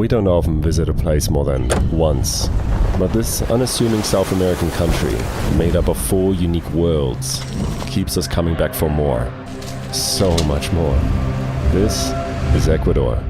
We don't often visit a place more than once, but this unassuming South American country, made up of 4 unique worlds, keeps us coming back for more. So much more. This is Ecuador.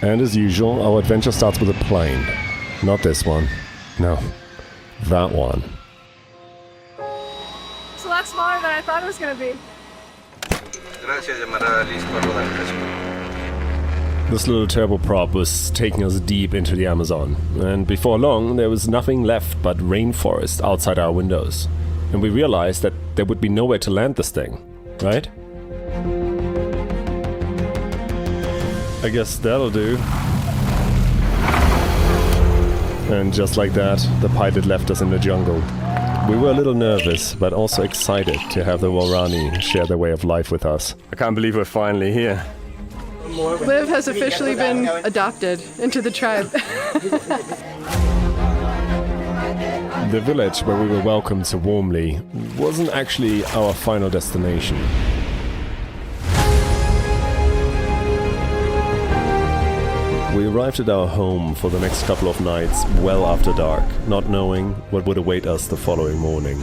And as usual, our adventure starts with a plane. Not this one. No, that one. It's a lot smaller than I thought it was going to be. This little turboprop was taking us deep into the Amazon, and before long there was nothing left but rainforest outside our windows. And we realized that there would be nowhere to land this thing, right? I guess that'll do. And just like that, the pilot left us in the jungle. We were a little nervous, but also excited to have the Warani share their way of life with us. I can't believe we're finally here. Liv has officially been adopted into the tribe. The village where we were welcomed so warmly wasn't actually our final destination. We arrived at our home for the next couple of nights well after dark, not knowing what would await us the following morning.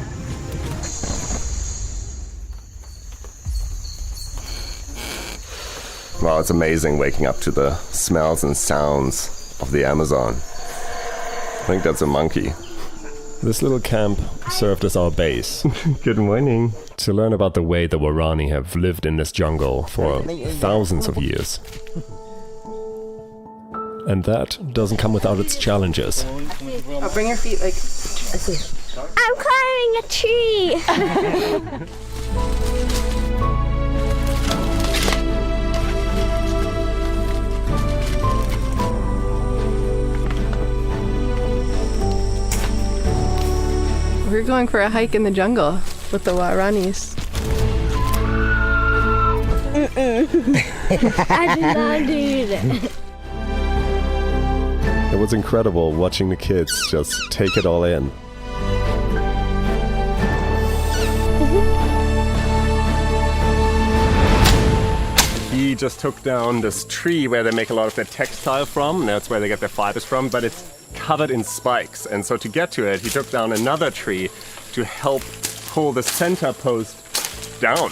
Wow, it's amazing waking up to the smells and sounds of the Amazon. I think that's a monkey. This little camp served as our base. Good morning. To learn about the way the Warani have lived in this jungle for thousands of years. And that doesn't come without its challenges. Oh, bring your feet like... I'm climbing a tree! We're going for a hike in the jungle with the Waranis. I did not do that. It was incredible watching the kids just take it all in. He just took down this tree where they make a lot of their textile from, and that's where they get their fibers from, but it's covered in spikes. And so to get to it, he took down another tree to help pull the center post down.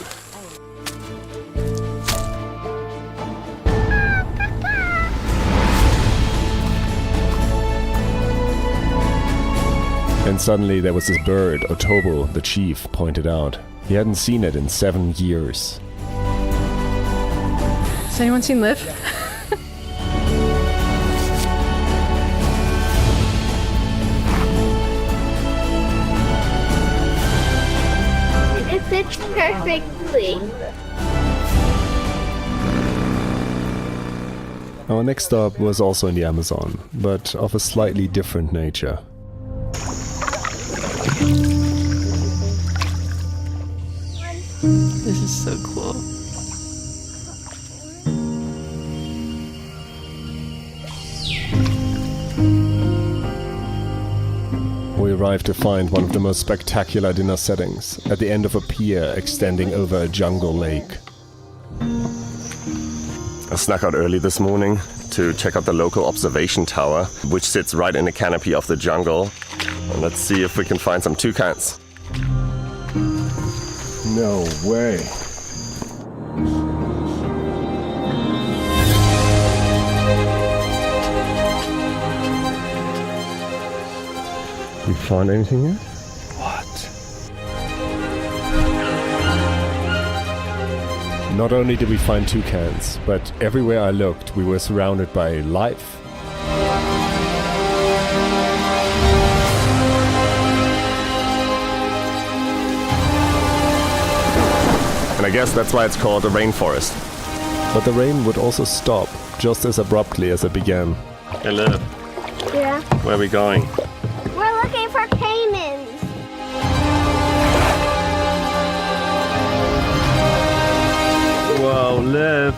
And suddenly there was this bird, Otobo, the chief, pointed out. He hadn't seen it in 7 years. Has anyone seen Liv? It fits perfectly. Our next stop was also in the Amazon, but of a slightly different nature. This is so cool. We arrived to find one of the most spectacular dinner settings at the end of a pier extending over a jungle lake. I snuck out early this morning to check out the local observation tower, which sits right in the canopy of the jungle. And let's see if we can find some toucans. No way. You find anything yet? What? Not only did we find toucans, but everywhere I looked, we were surrounded by life. And I guess that's why it's called a rainforest. But the rain would also stop just as abruptly as it began. Hey, Liv. Yeah. Where are we going? We're looking for caimans. Whoa, Liv.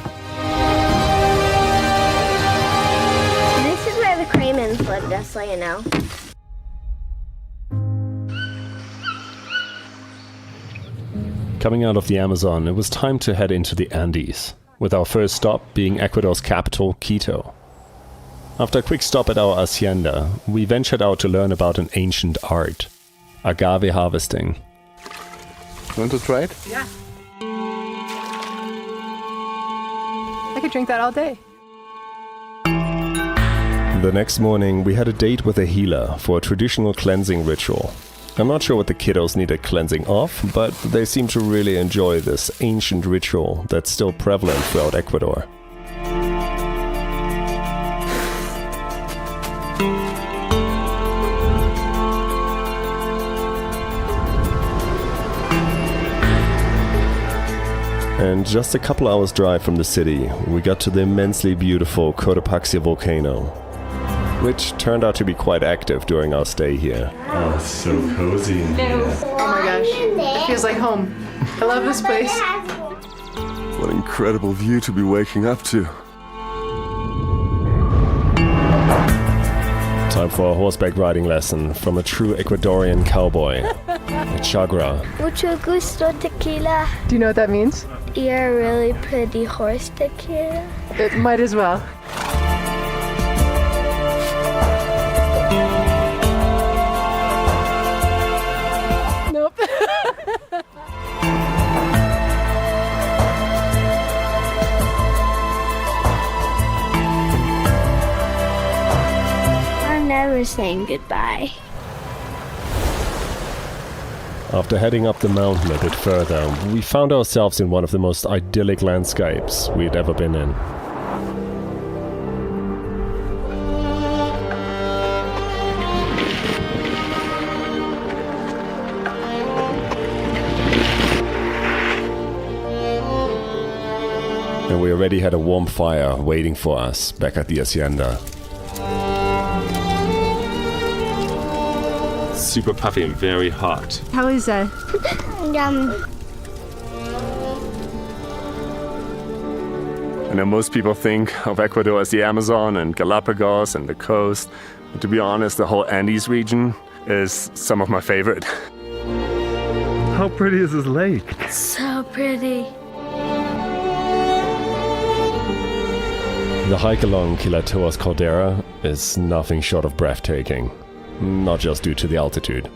This is where the caimans live, just so you know. Coming out of the Amazon, it was time to head into the Andes, with our first stop being Ecuador's capital, Quito. After a quick stop at our hacienda, we ventured out to learn about an ancient art, agave harvesting. Want to try it? Yeah. I could drink that all day. The next morning, we had a date with a healer for a traditional cleansing ritual. I'm not sure what the kiddos needed cleansing of, but they seem to really enjoy this ancient ritual that's still prevalent throughout Ecuador. And just a couple hours drive from the city, we got to the immensely beautiful Cotopaxi volcano, which turned out to be quite active during our stay here. Oh, it's so cozy in here. Oh my gosh, it feels like home. I love this place. What an incredible view to be waking up to. Time for a horseback riding lesson from a true Ecuadorian cowboy, a chagra. Mucho gusto tequila. Do you know what that means? You're a really pretty horse tequila. It might as well. Nope. I'm never saying goodbye. After heading up the mountain a bit further, we found ourselves in one of the most idyllic landscapes we'd ever been in. And we already had a warm fire waiting for us back at the hacienda. Super puffy and very hot. How is that? Yum. I know most people think of Ecuador as the Amazon and Galapagos and the coast. But to be honest, the whole Andes region is some of my favorite. How pretty is this lake? So pretty. The hike along Quilatoa's caldera is nothing short of breathtaking. Not just due to the altitude.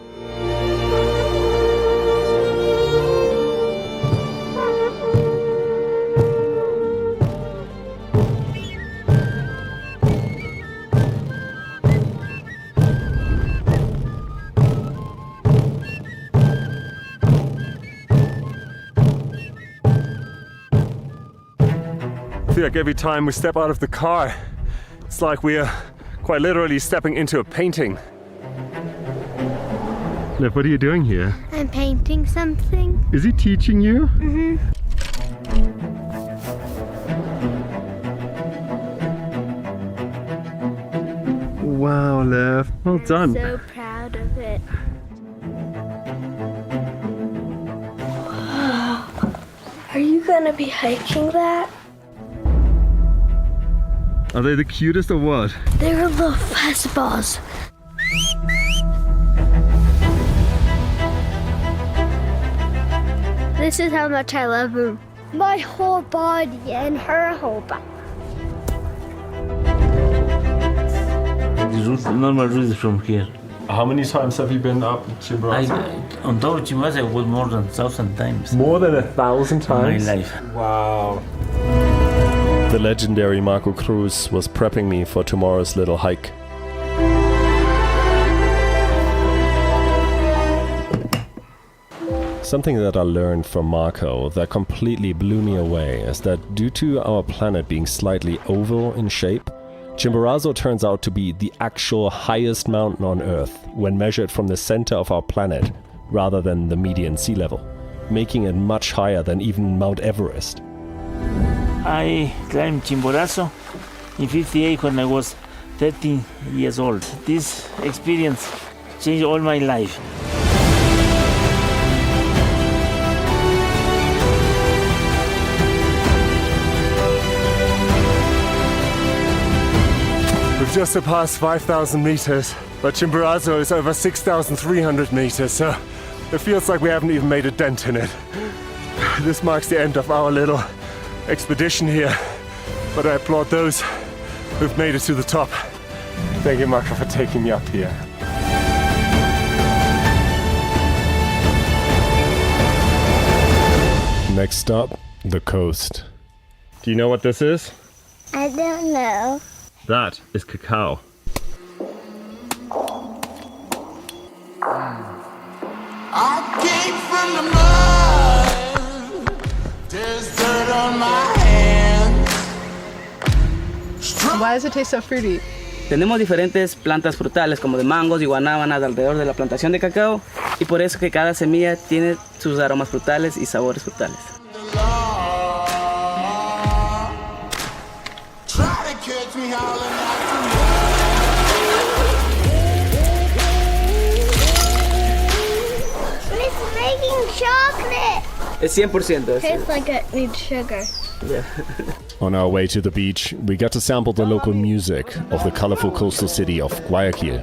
I feel like every time we step out of the car, it's like we're quite literally stepping into a painting. Liv, what are you doing here? I'm painting something. Is he teaching you? Mm-hmm. Wow, Liv. Well done. So proud of it. Are you gonna be hiking that? Are they the cutest or what? They're little fastballs. This is how much I love her. My whole body and her whole body. The route, normal route is from here. How many times have you been up Chimborazo? On top of Chimborazo, I was more than 1,000 times. More than 1,000 times? My life. Wow. The legendary Marco Cruz was prepping me for tomorrow's little hike. Something that I learned from Marco that completely blew me away is that due to our planet being slightly oval in shape, Chimborazo turns out to be the actual highest mountain on Earth when measured from the center of our planet rather than the median sea level. making it much higher than even Mount Everest. I climbed Chimborazo in 58 when I was 13 years old. This experience changed all my life. We've just surpassed 5,000 meters, but Chimborazo is over 6,300 meters, so it feels like we haven't even made a dent in it. This marks the end of our little expedition here, but I applaud those who've made it to the top. Thank you, Marco, for taking me up here. Next stop, the coast. Do you know what this is? I don't know. That is cacao. I came from the mud. There's dirt on my hands. Why does it taste so fruity? Tenemos diferentes plantas frutales como de mangos y guanábanas alrededor de la plantación de cacao y por eso que cada semilla tiene sus aromas frutales y sabores frutales. It's making chocolate. Es 100%. Tastes like it needs sugar. Yeah. On our way to the beach, we get to sample the local music of the colorful coastal city of Guayaquil.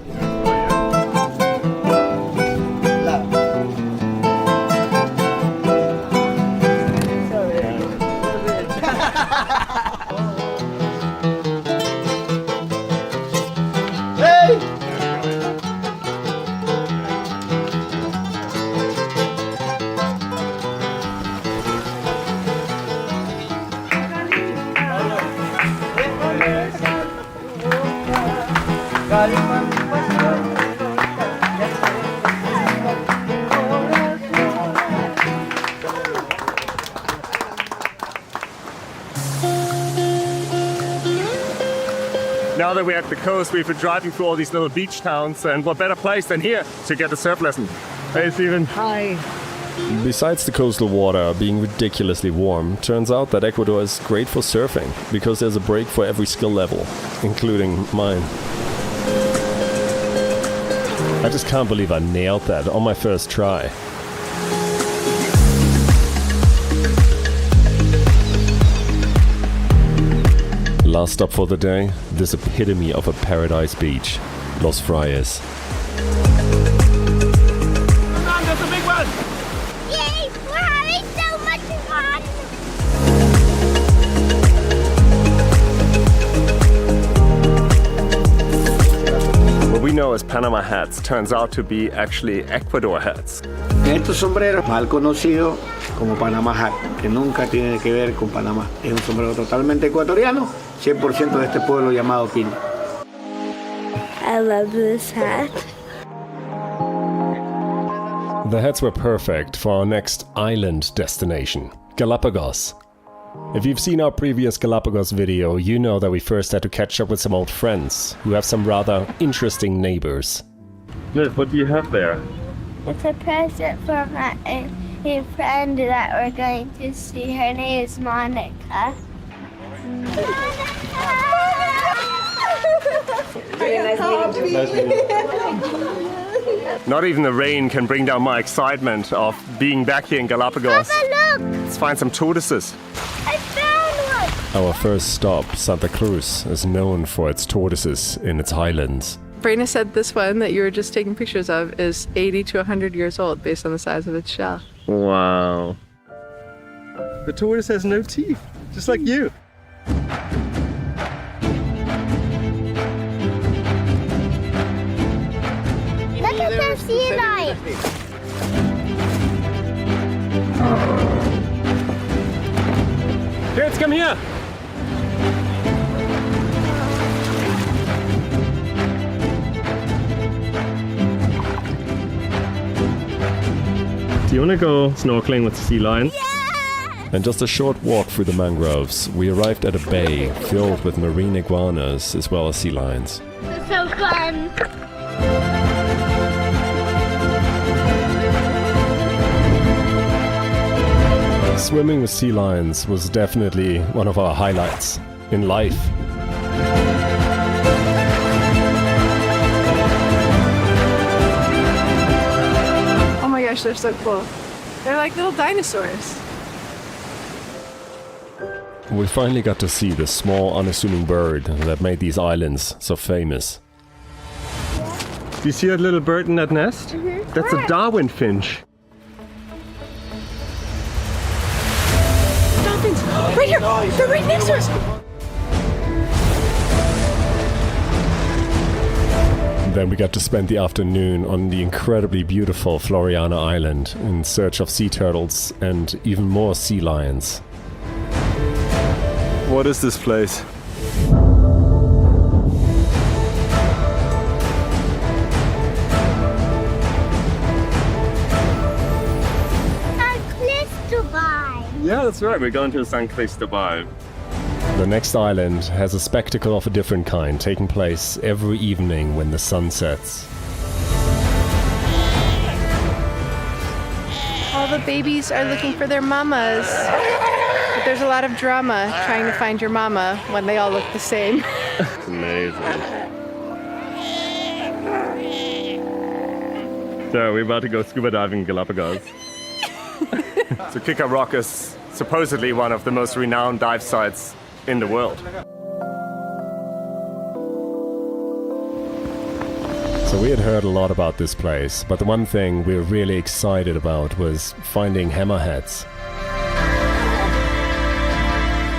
Now that we're at the coast, we've been driving through all these little beach towns, and what better place than here to get a surf lesson? Hey, Steven. Hi. Besides the coastal water being ridiculously warm, turns out that Ecuador is great for surfing, because there's a break for every skill level, including mine. I just can't believe I nailed that on my first try. Last stop for the day, this epitome of a paradise beach, Los Frailes. That's a big one! Yay! We're having so much fun. What we know as Panama hats turns out to be actually Ecuador hats. Estos sombreros, mal conocido como Panama Hat, que nunca tiene que ver con Panamá. Es un sombrero totalmente ecuatoriano, 100% de este pueblo llamado Pini. I love this hat. The hats were perfect for our next island destination, Galapagos. If you've seen our previous Galapagos video, you know that we first had to catch up with some old friends who have some rather interesting neighbors. Liz, what do you have there? It's a present for my a friend that we're going to see. Her name is Monica. Not even the rain can bring down my excitement of being back here in Galapagos. Papa, look! Let's find some tortoises. I found one! Our first stop, Santa Cruz, is known for its tortoises in its highlands. Brayna said this one that you were just taking pictures of is 80 to 100 years old based on the size of its shell. Wow. The tortoise has no teeth, just like you. Look at the sea lion! Kids, come here! Do you want to go snorkeling with the sea lion? Yeah! And just a short walk through the mangroves, we arrived at a bay filled with marine iguanas as well as sea lions. It's so fun! Swimming with sea lions was definitely one of our highlights in life. Oh my gosh, they're so cool. They're like little dinosaurs. We finally got to see the small, unassuming bird that made these islands so famous. Do you see that little bird in that nest? Mm-hmm. That's a Darwin finch. Dolphins! Right here! They're right next to us! Then we got to spend the afternoon on the incredibly beautiful Floriana Island in search of sea turtles and even more sea lions. What is this place? Yeah, that's right. We're going to San Cristobal. The next island has a spectacle of a different kind taking place every evening when the sun sets. All the babies are looking for their mamas. But there's a lot of drama trying to find your mama when they all look the same. Amazing. So we're about to go scuba diving in Galapagos. So Kicker Rock is supposedly one of the most renowned dive sites in the world. So we had heard a lot about this place, but the one thing we were really excited about was finding hammerheads.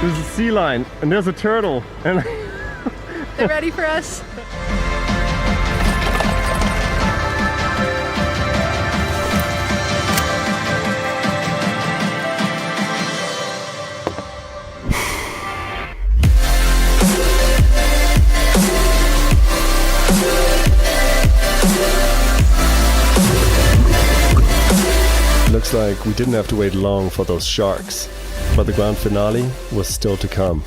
There's a sea lion and there's a turtle and They're ready for us. Looks like we didn't have to wait long for those sharks, but the grand finale was still to come.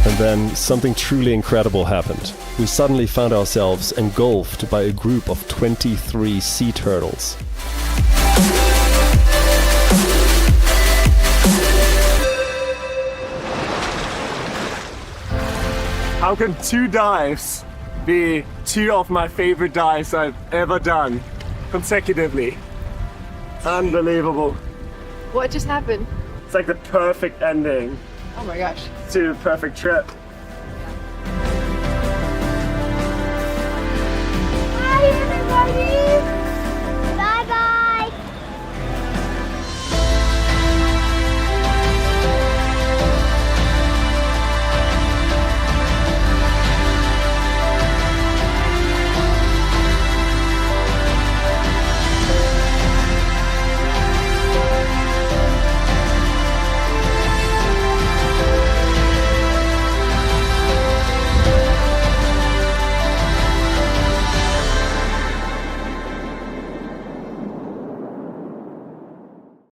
And then something truly incredible happened. We suddenly found ourselves engulfed by a group of 23 sea turtles. How can 2 dives be 2 of my favorite dives I've ever done consecutively? Unbelievable. What just happened? It's like the perfect ending Oh my gosh. to the perfect trip.